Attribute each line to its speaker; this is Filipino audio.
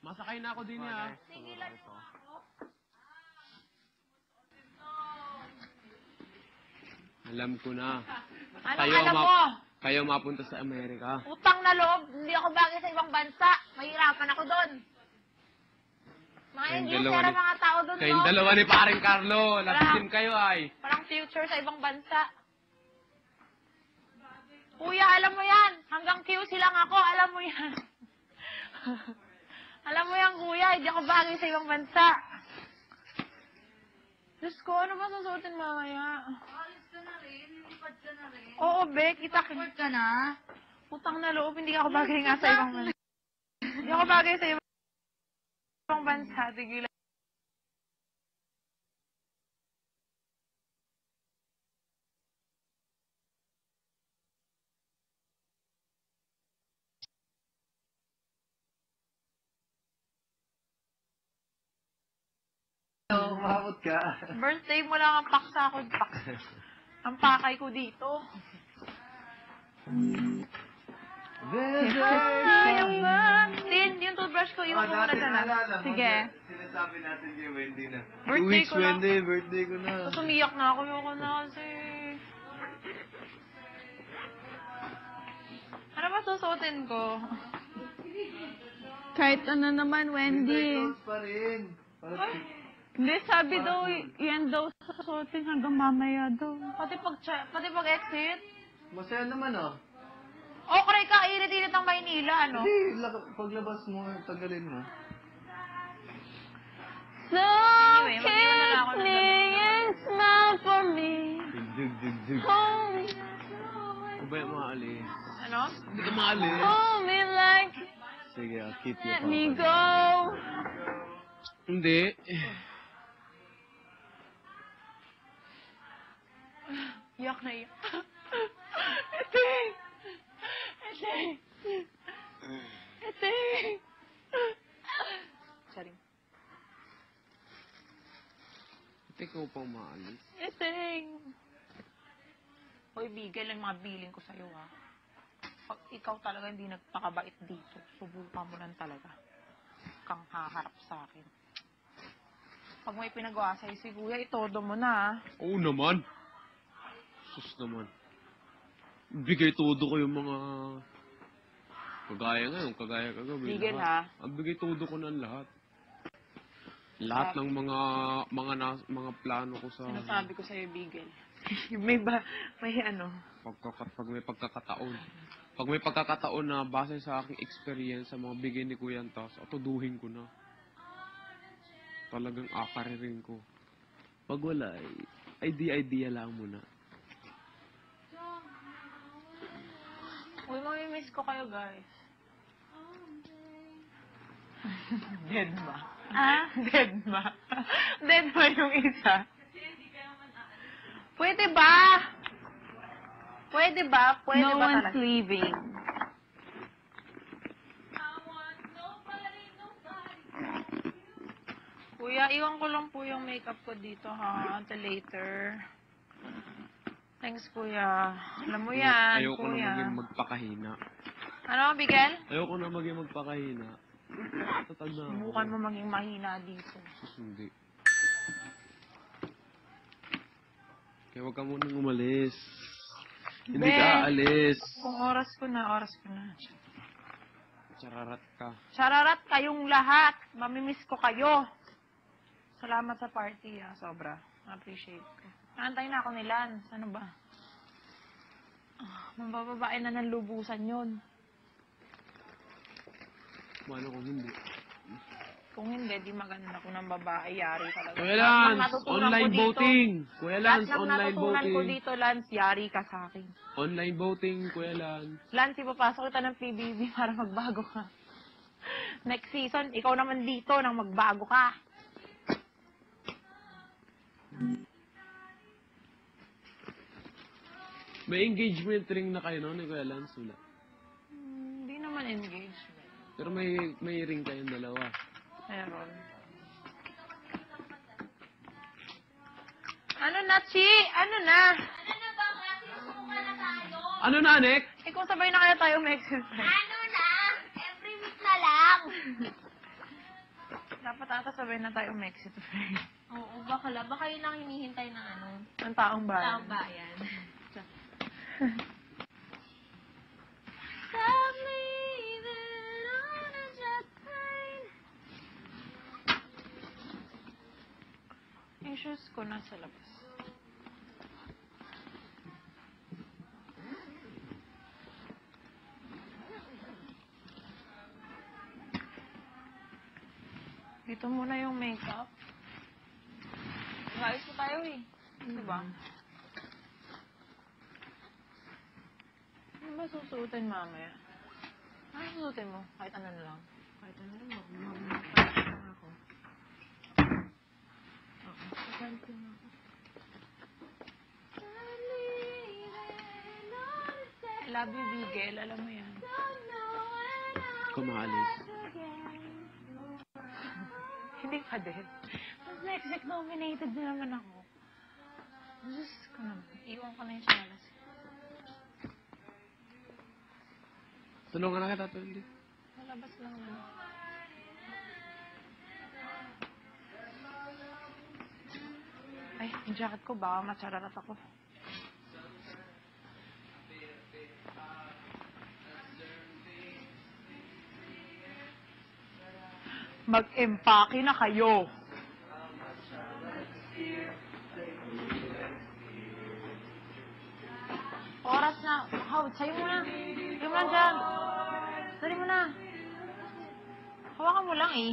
Speaker 1: Masakay na ako din ha.
Speaker 2: Sigilan mo ako.
Speaker 1: Alam ko na.
Speaker 2: Anong alam mo?
Speaker 1: Kayo mapunta sa Amerika.
Speaker 2: Utang na loob. Hindi ako bagay sa ibang bansa. Mahirapan ako doon. Mga Englishera mga tao doon,
Speaker 1: Kayong dalawa ni paring Carlo. Lapitin kayo ay.
Speaker 2: Parang future sa ibang bansa. Kuya, alam mo yan. Hanggang QC lang ako. Alam mo yan. Alam mo yan, kuya. Hindi ako bagay sa ibang bansa. Diyos ko, ano ba susuotin mamaya?
Speaker 3: Alis ka na rin. Lilipad ka na rin.
Speaker 2: Oo, Be. Kita
Speaker 3: Lilipad ka na.
Speaker 2: Utang na loob. Hindi ako bagay nga sa ibang bansa. Hindi ako bagay sa ibang bansa. Tigilan.
Speaker 4: Umabot ka.
Speaker 2: Birthday mo lang ang paksa ako. Ang pakay ko dito. Tin, yung toothbrush ko, iwan mo muna sana. Sige.
Speaker 4: Sinasabi natin kay Wendy na.
Speaker 2: Birthday ko lang.
Speaker 4: Wendy, birthday ko na.
Speaker 2: Tapos umiyak na ako. Ayoko na kasi. Ano ba susuotin ko?
Speaker 5: Kahit ano naman, Wendy.
Speaker 4: Close pa rin.
Speaker 5: Hindi, sabi daw, yan daw susuotin hanggang mamaya daw.
Speaker 2: Pati pag exit?
Speaker 4: Masaya naman ah.
Speaker 2: Okay ka, irit-irit ang Maynila, ano?
Speaker 4: Hindi, paglabas mo, tagalin mo.
Speaker 5: So,
Speaker 2: Anyway, mag-iwan na lang ako
Speaker 5: kiss
Speaker 2: ng
Speaker 5: me
Speaker 2: damit.
Speaker 5: and smile for me.
Speaker 4: Dig.
Speaker 5: Hold me,
Speaker 1: Kung ba yung maalis?
Speaker 2: Ano?
Speaker 1: Hindi ka maalis.
Speaker 5: hold me like,
Speaker 4: Sige, I'll keep you.
Speaker 5: let me go.
Speaker 1: Hindi.
Speaker 2: Iyak na iyak. Eting! Eting! Eting! Sorry.
Speaker 1: Ikaw pang maalis.
Speaker 2: Eting! Hoy, bigay lang mga billing ko sa'yo, ha? Pag ikaw talaga hindi nagpakabait dito, subukan mo lang talaga. Kang haharap sa akin. Pag may pinagawa sa'yo si Kuya, itodo mo na, ha?
Speaker 1: Oo naman. Sus naman. Bigay todo ko yung mga... Kagaya ngayon, kagaya kagabi.
Speaker 2: Bigel,
Speaker 1: lahat.
Speaker 2: ha?
Speaker 1: Ang bigay todo ko ng lahat. Lahat ng mga plano ko sa...
Speaker 2: Sinasabi ko sa'yo, Bigel. may ano?
Speaker 1: Pag may pagkakataon. Pag may pagkakataon na base sa aking experience sa mga bigay ni Kuya Antas, atuduhin ko na. Talagang akaririn ko. Pag wala, idea lang muna.
Speaker 2: Uy, mamimiss ko kayo, guys. Dead ma. Ah? Dead ma. Dead ma yung isa. Pwede ba? Pwede ba? Pwede
Speaker 5: No
Speaker 2: ba
Speaker 5: one's
Speaker 2: talaga?
Speaker 5: leaving.
Speaker 2: Kuya, iwan ko lang po yung makeup ko dito, ha? Until later. Thanks, Kuya. Alam mo yan,
Speaker 1: Ayoko na
Speaker 2: Kuya.
Speaker 1: maging magpakahina.
Speaker 2: Ano, Bigel?
Speaker 1: Ayoko na maging magpakahina. Tatag na ako.
Speaker 2: Subukan mo maging mahina dito.
Speaker 1: Sus, hindi. Kaya huwag ka munang umalis. Hindi
Speaker 2: Ben.
Speaker 1: ka aalis.
Speaker 2: Kung oras ko na.
Speaker 1: Chararat ka.
Speaker 2: Chararat kayong lahat. Mamimiss ko kayo. Salamat sa party, ha. Sobra. Appreciate ko. Naantay na ako ni Lance. Ano ba? Mabababae na ng lubusan yun.
Speaker 1: Mano kung hindi.
Speaker 2: Kung hindi, di maganda kung ng babae. Yari talaga.
Speaker 1: Kuya
Speaker 2: Lahat ng
Speaker 1: Lance,
Speaker 2: natutunan
Speaker 1: online
Speaker 2: ko dito-
Speaker 1: voting. Kuya
Speaker 2: Lahat
Speaker 1: Lance,
Speaker 2: ng
Speaker 1: online
Speaker 2: natutunan ko
Speaker 1: voting.
Speaker 2: dito, Lance, yari ka sa akin.
Speaker 1: Online voting, Kuya Lance.
Speaker 2: Lance, ipapasok kita ng PBB para magbago ka. Next season, ikaw naman dito nang magbago ka.
Speaker 1: May engagement ring na kayo no, ni Kuya Lance? Wala.
Speaker 2: Hindi naman engagement.
Speaker 1: Pero may ring kayong dalawa.
Speaker 2: Meron. Ano na, Chi? Ano na?
Speaker 1: Ano na, Anek?
Speaker 2: Ikaw sabay na kaya tayo may exercise.
Speaker 3: Ano na? Every week na lang.
Speaker 2: Dapat ata sabay na tayo Mexit, friend.
Speaker 3: Oo, baka yun lang hinihintay ng ano,
Speaker 2: Ang taong bayan.
Speaker 3: taong bayan.
Speaker 2: Yung shoes ko nasa labas. Dito muna yung makeup. Ayos pa tayo eh. Diba? Ano ba susuotin mamaya? Ano susuotin mo? Kahit ano na lang.
Speaker 3: Kahit ano rin, mag-party lang ako. Party lang ako.
Speaker 2: I love you, Bigel. Alam mo yan.
Speaker 1: Kumalis.
Speaker 2: Hindi ka din. Mas Mexic nominated din naman ako. Diyos ko naman. Iwan ko na yung salas.
Speaker 1: Tulungan na kita, Tuldi.
Speaker 2: Malabas lang naman. Ay, yung jacket ko baka matsararat ako. Mag-empake na kayo. Oras na. Hawad, sa'yo muna. Sa'yo mo lang dyan. Dali mo na. Hawakan mo lang eh.